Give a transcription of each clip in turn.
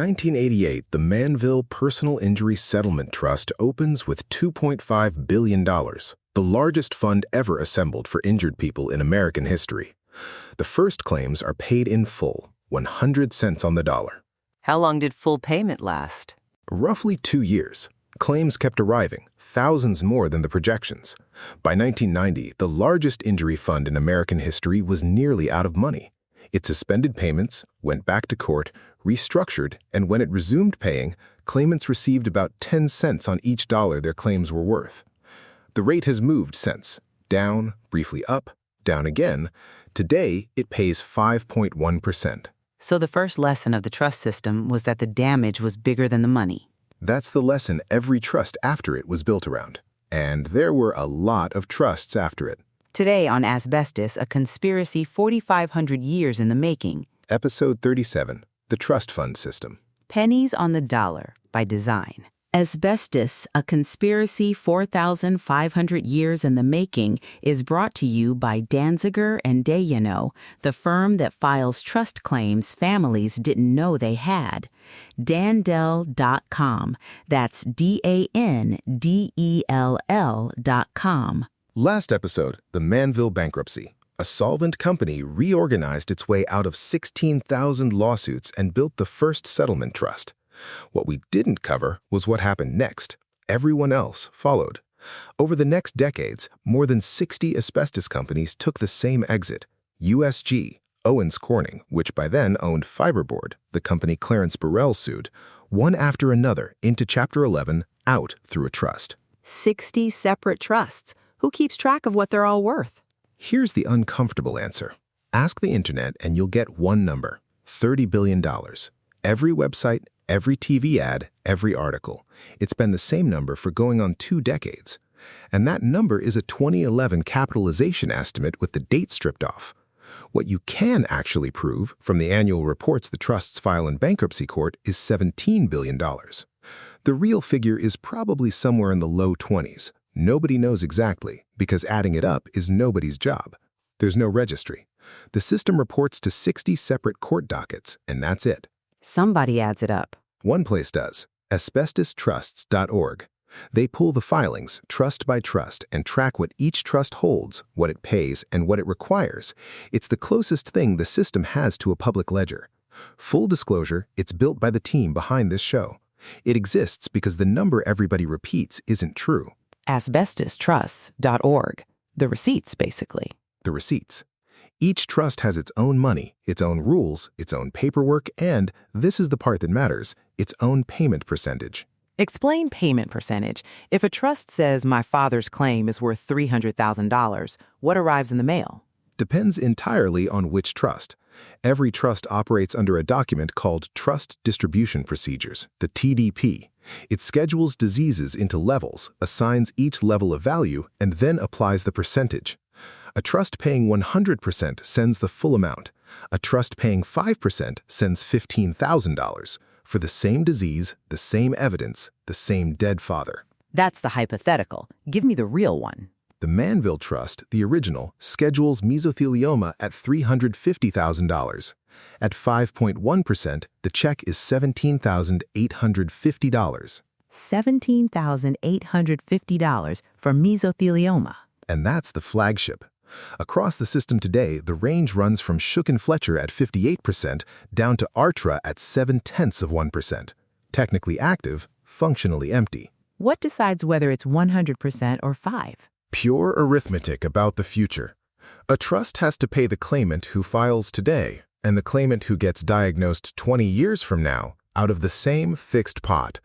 1988, the Manville Personal Injury Settlement Trust opens with $2.5 billion, the largest fund ever assembled for injured people in American history. The first claims are paid in full, 100 cents on the dollar. How long did full payment last? Roughly 2 years. Claims kept arriving, thousands more than the projections. By 1990, the largest injury fund in American history was nearly out of money. It suspended payments, went back to court, restructured, and when it resumed paying, claimants received about 10 cents on each dollar their claims were worth. The rate has moved since, down, briefly up, down again. Today, it pays 5.1%. So the first lesson of the trust system was that the damage was bigger than the money. That's the lesson every trust after it was built around. And there were a lot of trusts after it. Today on Asbestos, a conspiracy 4,500 years in the making. Episode 37, The Trust Fund System. Pennies on the dollar by design. Asbestos, a conspiracy 4,500 years in the making, is brought to you by Danziger and Dayano, the firm that files trust claims families didn't know they had. Dandel.com. That's DANDELL.com. Last episode, the Manville bankruptcy. A solvent company reorganized its way out of 16,000 lawsuits and built the first settlement trust. What we didn't cover was what happened next. Everyone else followed. Over the next decades, more than 60 asbestos companies took the same exit. USG, Owens Corning, which by then owned Fiberboard, the company Clarence Burrell sued, one after another into Chapter 11, out through a trust. 60 separate trusts. Who keeps track of what they're all worth? Here's the uncomfortable answer. Ask the internet and you'll get one number, $30 billion. Every website, every TV ad, every article. It's been the same number for going on 2 decades. And that number is a 2011 capitalization estimate with the date stripped off. What you can actually prove from the annual reports the trusts file in bankruptcy court is $17 billion. The real figure is probably somewhere in the low 20s. Nobody knows exactly, because adding it up is nobody's job. There's no registry. The system reports to 60 separate court dockets, and that's it. Somebody adds it up. One place does, asbestostrusts.org. They pull the filings, trust by trust, and track what each trust holds, what it pays, and what it requires. It's the closest thing the system has to a public ledger. Full disclosure, it's built by the team behind this show. It exists because the number everybody repeats isn't true. Asbestostrusts.org. The receipts, basically. The receipts. Each trust has its own money, its own rules, its own paperwork, and, this is the part that matters, its own payment percentage. Explain payment percentage. If a trust says my father's claim is worth $300,000, what arrives in the mail? Depends entirely on which trust. Every trust operates under a document called Trust Distribution Procedures, the TDP. It schedules diseases into levels, assigns each level of value, and then applies the percentage. A trust paying 100% sends the full amount. A trust paying 5% sends $15,000 for the same disease, the same evidence, the same dead father. That's the hypothetical. Give me the real one. The Manville Trust, the original, schedules mesothelioma at $350,000. At 5.1%, the check is $17,850. $17,850 for mesothelioma. And that's the flagship. Across the system today, the range runs from Shook and Fletcher at 58% down to Artra at 0.7%. Technically active, functionally empty. What decides whether it's 100% or 5%? Pure arithmetic about the future. A trust has to pay the claimant who files today and the claimant who gets diagnosed 20 years from now out of the same fixed pot.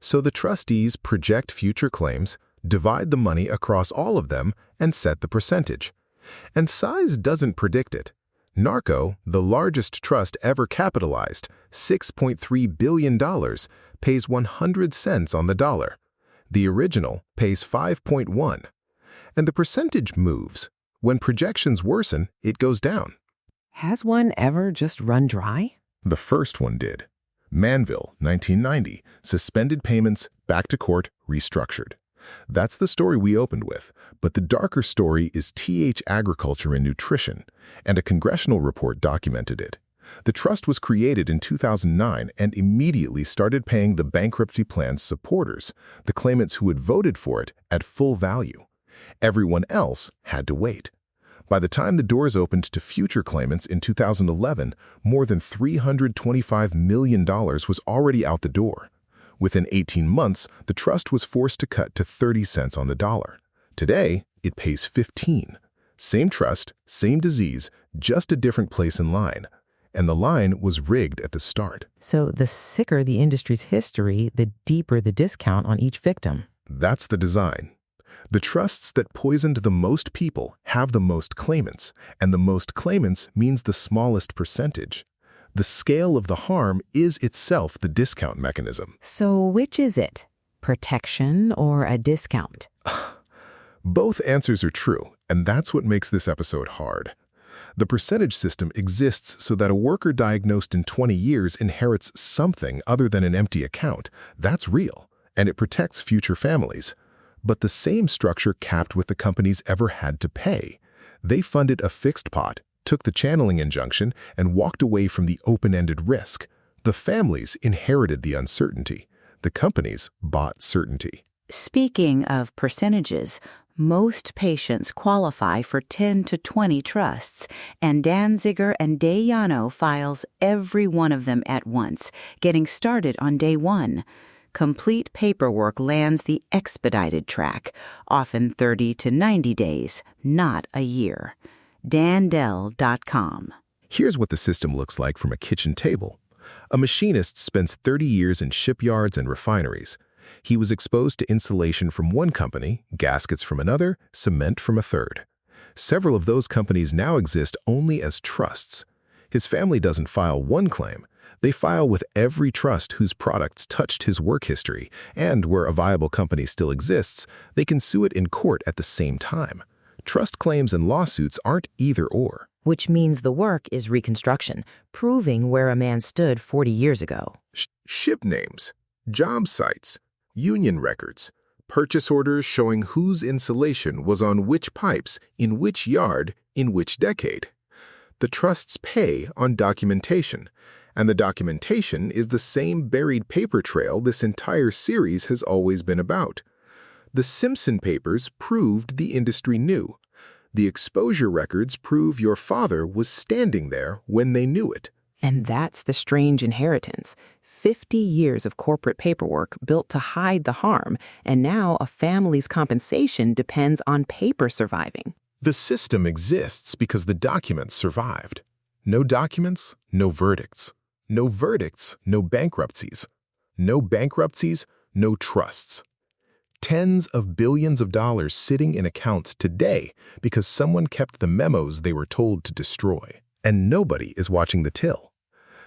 So the trustees project future claims, divide the money across all of them, and set the percentage. And size doesn't predict it. Narco, the largest trust ever capitalized, $6.3 billion, pays 100 cents on the dollar. The original pays 5.1. And the percentage moves. When projections worsen, it goes down. Has one ever just run dry? The first one did. Manville, 1990, suspended payments, back to court, restructured. That's the story we opened with, but the darker story is TH Agriculture and Nutrition, and a congressional report documented it. The trust was created in 2009 and immediately started paying the bankruptcy plan's supporters, the claimants who had voted for it, at full value. Everyone else had to wait. By the time the doors opened to future claimants in 2011, more than $325 million was already out the door. Within 18 months, the trust was forced to cut to 30 cents on the dollar. Today, it pays 15. Same trust, same disease, just a different place in line. And the line was rigged at the start. So the sicker the industry's history, the deeper the discount on each victim. That's the design. The trusts that poisoned the most people have the most claimants, and the most claimants means the smallest percentage. The scale of the harm is itself the discount mechanism. So which is it? Protection or a discount? Both answers are true, and that's what makes this episode hard. The percentage system exists so that a worker diagnosed in 20 years inherits something other than an empty account. That's real, and it protects future families. But the same structure capped what the companies ever had to pay. They funded a fixed pot, took the channeling injunction, and walked away from the open-ended risk. The families inherited the uncertainty. The companies bought certainty. Speaking of percentages, most patients qualify for 10 to 20 trusts, and Danziger and Dayano files every one of them at once, getting started on day one. Complete paperwork lands the expedited track, often 30 to 90 days, not a year. Dandel.com. Here's what the system looks like from a kitchen table. A machinist spends 30 years in shipyards and refineries. He was exposed to insulation from one company, gaskets from another, cement from a third. Several of those companies now exist only as trusts. His family doesn't file one claim. They file with every trust whose products touched his work history, and where a viable company still exists, they can sue it in court at the same time. Trust claims and lawsuits aren't either-or. Which means the work is reconstruction, proving where a man stood 40 years ago. Ship names, job sites, union records, purchase orders showing whose insulation was on which pipes, in which yard, in which decade. The trusts pay on documentation, and the documentation is the same buried paper trail this entire series has always been about. The Simpson papers proved the industry knew. The exposure records prove your father was standing there when they knew it. And that's the strange inheritance. 50 years of corporate paperwork built to hide the harm, and now a family's compensation depends on paper surviving. The system exists because the documents survived. No documents, no verdicts. No verdicts, no bankruptcies. No bankruptcies, no trusts. Tens of billions of dollars sitting in accounts today because someone kept the memos they were told to destroy. And nobody is watching the till.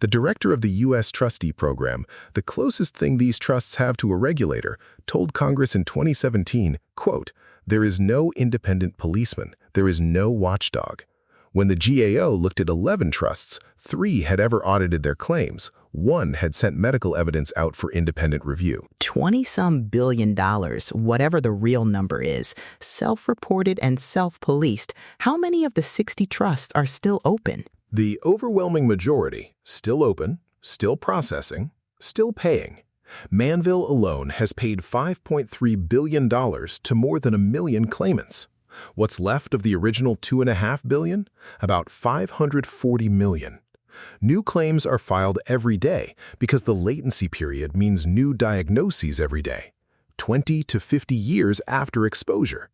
The director of the U.S. Trustee Program, the closest thing these trusts have to a regulator, told Congress in 2017, quote, "There is no independent policeman. There is no watchdog." When the GAO looked at 11 trusts, 3 had ever audited their claims. 1 had sent medical evidence out for independent review. 20-some billion dollars, whatever the real number is, self-reported and self-policed. How many of the 60 trusts are still open? The overwhelming majority, still open, still processing, still paying. Manville alone has paid $5.3 billion to more than 1 million claimants. What's left of the original $2.5 billion? About $540 million. New claims are filed every day because the latency period means new diagnoses every day, 20 to 50 years after exposure.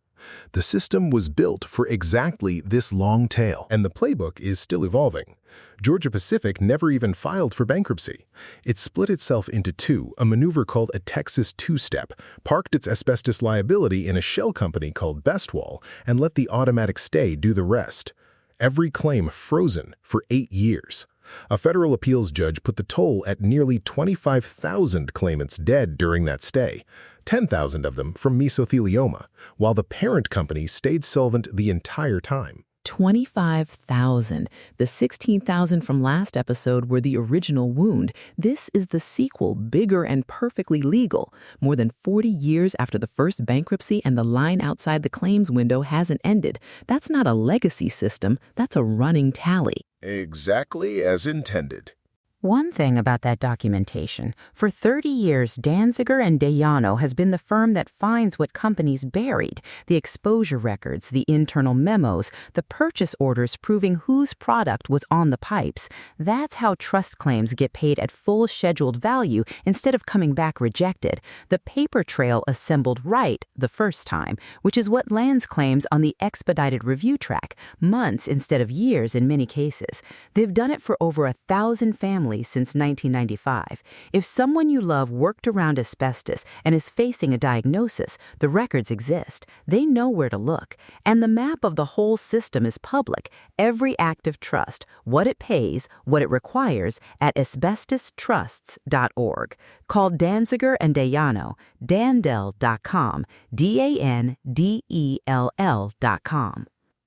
The system was built for exactly this long tail, and the playbook is still evolving. Georgia Pacific never even filed for bankruptcy. It split itself into two, a maneuver called a Texas two-step, parked its asbestos liability in a shell company called Bestwall, and let the automatic stay do the rest. Every claim frozen for 8 years. A federal appeals judge put the toll at nearly 25,000 claimants dead during that stay, 10,000 of them from mesothelioma, while the parent company stayed solvent the entire time. 25,000. The 16,000 from last episode were the original wound. This is the sequel, bigger and perfectly legal. More than 40 years after the first bankruptcy, and the line outside the claims window hasn't ended. That's not a legacy system, that's a running tally. Exactly as intended. One thing about that documentation, for 30 years, Danziger and Dayano has been the firm that finds what companies buried, the exposure records, the internal memos, the purchase orders proving whose product was on the pipes. That's how trust claims get paid at full scheduled value instead of coming back rejected. The paper trail assembled right the first time, which is what lands claims on the expedited review track, months instead of years in many cases. They've done it for over 1,000 families since 1995. If someone you love worked around asbestos and is facing a diagnosis, the records exist. They know where to look. And the map of the whole system is public. Every act of trust, what it pays, what it requires, at asbestostrusts.org. Call Danziger and Dayano, dandel.com, DANDELL.com.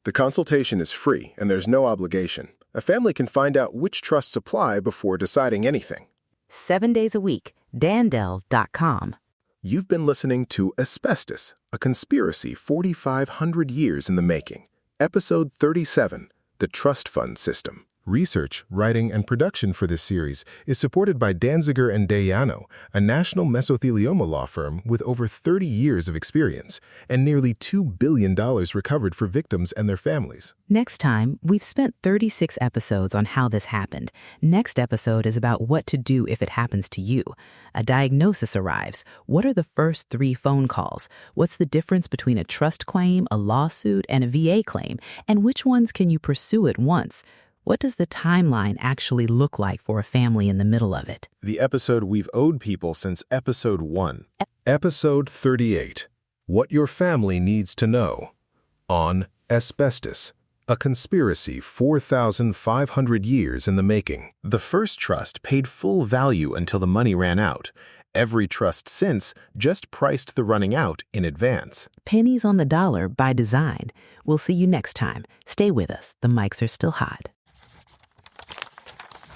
The consultation is free and there's no obligation. A family can find out which trusts apply before deciding anything. 7 days a week, dandel.com. You've been listening to Asbestos, a conspiracy 4,500 years in the making. Episode 37, The Trust Fund System. Research, writing, and production for this series is supported by Danziger and Dayano, a national mesothelioma law firm with over 30 years of experience and nearly $2 billion recovered for victims and their families. Next time, we've spent 36 episodes on how this happened. Next episode is about what to do if it happens to you. A diagnosis arrives. What are the first 3 phone calls? What's the difference between a trust claim, a lawsuit, and a VA claim? And which ones can you pursue at once? What does the timeline actually look like for a family in the middle of it? The episode we've owed people since episode 1. Episode 38. What your family needs to know. On Asbestos, a conspiracy 4,500 years in the making. The first trust paid full value until the money ran out. Every trust since just priced the running out in advance. Pennies on the dollar by design. We'll see you next time. Stay with us. The mics are still hot.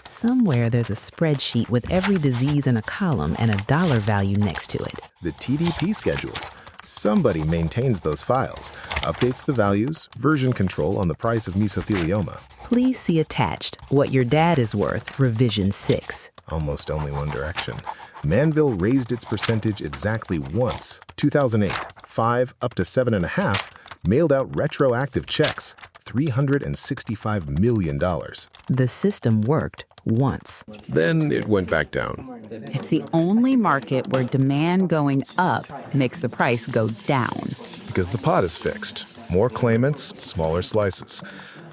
Somewhere there's a spreadsheet with every disease in a column and a dollar value next to it. The TDP schedules. Somebody maintains those files, updates the values, version control on the price of mesothelioma. Please see attached, What Your Dad Is Worth, Revision 6. Almost only one direction. Manville raised its percentage exactly once. 2008, 5 up to 7.5, mailed out retroactive checks, $365 million. The system worked once. Then it went back down. It's the only market where demand going up makes the price go down. Because the pot is fixed. More claimants, smaller slices.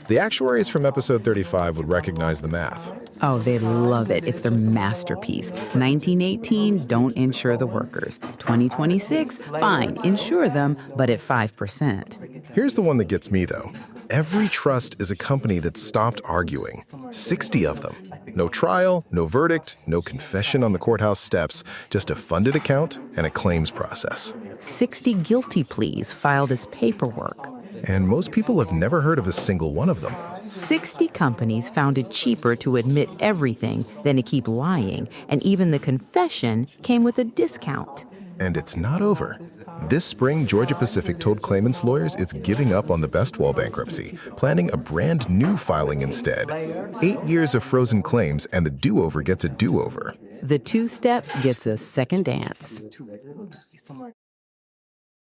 The actuaries from episode 35 would recognize the math. Oh, they love it. It's their masterpiece. 1918, don't insure the workers. 2026, fine, insure them, but at 5%. Here's the one that gets me, though. Every trust is a company that stopped arguing. 60 of them. No trial, no verdict, no confession on the courthouse steps, just a funded account and a claims process. 60 guilty pleas filed as paperwork. And most people have never heard of a single one of them. 60 companies found it cheaper to admit everything than to keep lying, and even the confession came with a discount. And it's not over. This spring, Georgia Pacific told claimants' lawyers it's giving up on the Best Wall bankruptcy, planning a brand new filing instead. 8 years of frozen claims, and the do-over gets a do-over. The two-step gets a second dance.